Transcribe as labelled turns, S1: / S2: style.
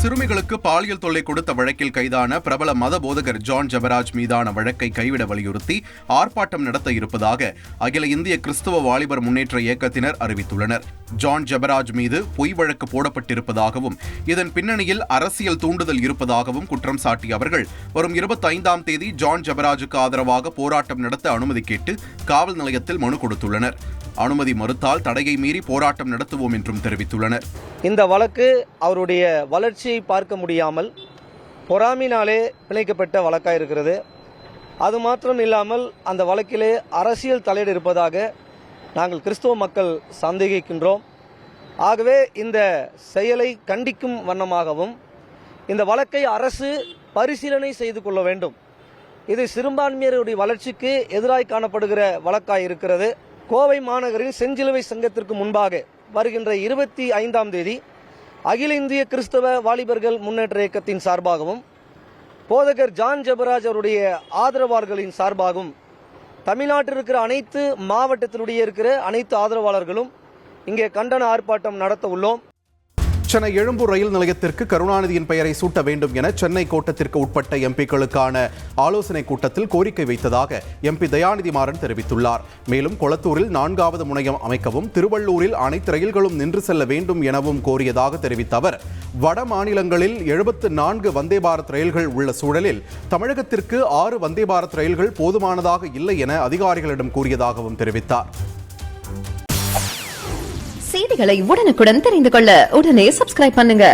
S1: சிறுமிகளுக்கு பாலியல் தொல்லை கொடுத்த வழக்கில் கைதான பிரபல மத போதகர் ஜான் ஜெபராஜ் மீதான வழக்கை கைவிட வலியுறுத்தி ஆர்ப்பாட்டம் நடத்த இருப்பதாக அகில இந்திய கிறிஸ்தவ வாலிபர் முன்னேற்ற இயக்கத்தினர் அறிவித்துள்ளனர். ஜான் ஜெபராஜ் மீது பொய் வழக்கு போடப்பட்டிருப்பதாகவும் இதன் பின்னணியில் அரசியல் தூண்டுதல் இருப்பதாகவும் குற்றம் சாட்டிய அவர்கள் வரும் 25ஆம் தேதி ஜான் ஜெபராஜுக்கு ஆதரவாக போராட்டம் நடத்த அனுமதி கேட்டு காவல் நிலையத்தில் மனு கொடுத்துள்ளனர். அனுமதி மறுத்தால் தடையை மீறி போராட்டம் நடத்துவோம் என்றும் தெரிவித்துள்ளனர்.
S2: இந்த வழக்கு அவருடைய வளர்ச்சியை பார்க்க முடியாமல் பொறாமையினாலே பிணைக்கப்பட்ட வழக்காக இருக்கிறது. அது மாத்திரம் இல்லாமல் அந்த வழக்கிலே அரசியல் தலையீடு இருப்பதாக நாங்கள் கிறிஸ்தவ மக்கள் சந்தேகிக்கின்றோம். ஆகவே இந்த செயலை கண்டிக்கும் வண்ணமாகவும் இந்த வழக்கை அரசு பரிசீலனை செய்து கொள்ள வேண்டும். இது சிறுபான்மையினருடைய வளர்ச்சிக்கு எதிராக காணப்படுகிற வழக்காக இருக்கிறது. கோவை மாநகரில் செஞ்சிலுவை சங்கத்திற்கு முன்பாக வருகின்ற 25ஆம் தேதி அகில இந்திய கிறிஸ்தவ வாலிபர்கள் முன்னேற்ற இயக்கத்தின் சார்பாகவும் போதகர் ஜான் ஜெபராஜ் அவருடைய ஆதரவாளர்களின் சார்பாகவும் தமிழ்நாட்டில் இருக்கிற அனைத்து மாவட்டத்தினுடைய இருக்கிற அனைத்து ஆதரவாளர்களும் இங்கே கண்டன ஆர்ப்பாட்டம் நடத்த உள்ளோம்.
S1: சென்னை எழும்பூர் ரயில் நிலையத்திற்கு கருணாநிதியின் பெயரை சூட்ட வேண்டும் என சென்னை கோட்டத்திற்கு உட்பட்ட எம்பிக்களுக்கான ஆலோசனைக் கூட்டத்தில் கோரிக்கை வைத்ததாக எம்பி தயாநிதி மாறன் தெரிவித்துள்ளார். மேலும் கொளத்தூரில் 4வது முனையம் அமைக்கவும் திருவள்ளூரில் அனைத்து ரயில்களும் நின்று செல்ல வேண்டும் எனவும் கோரியதாக தெரிவித்த அவர், வட மாநிலங்களில் 74 வந்தே பாரத் ரயில்கள் உள்ள சூழலில் தமிழகத்திற்கு 6 வந்தே பாரத் ரயில்கள் போதுமானதாக இல்லை என அதிகாரிகளிடம் கூறியதாகவும் தெரிவித்தார்.
S3: செய்திகளை உடனுக்குடன் தெரிந்து கொள்ள உடனே சப்ஸ்கிரைப் பண்ணுங்க.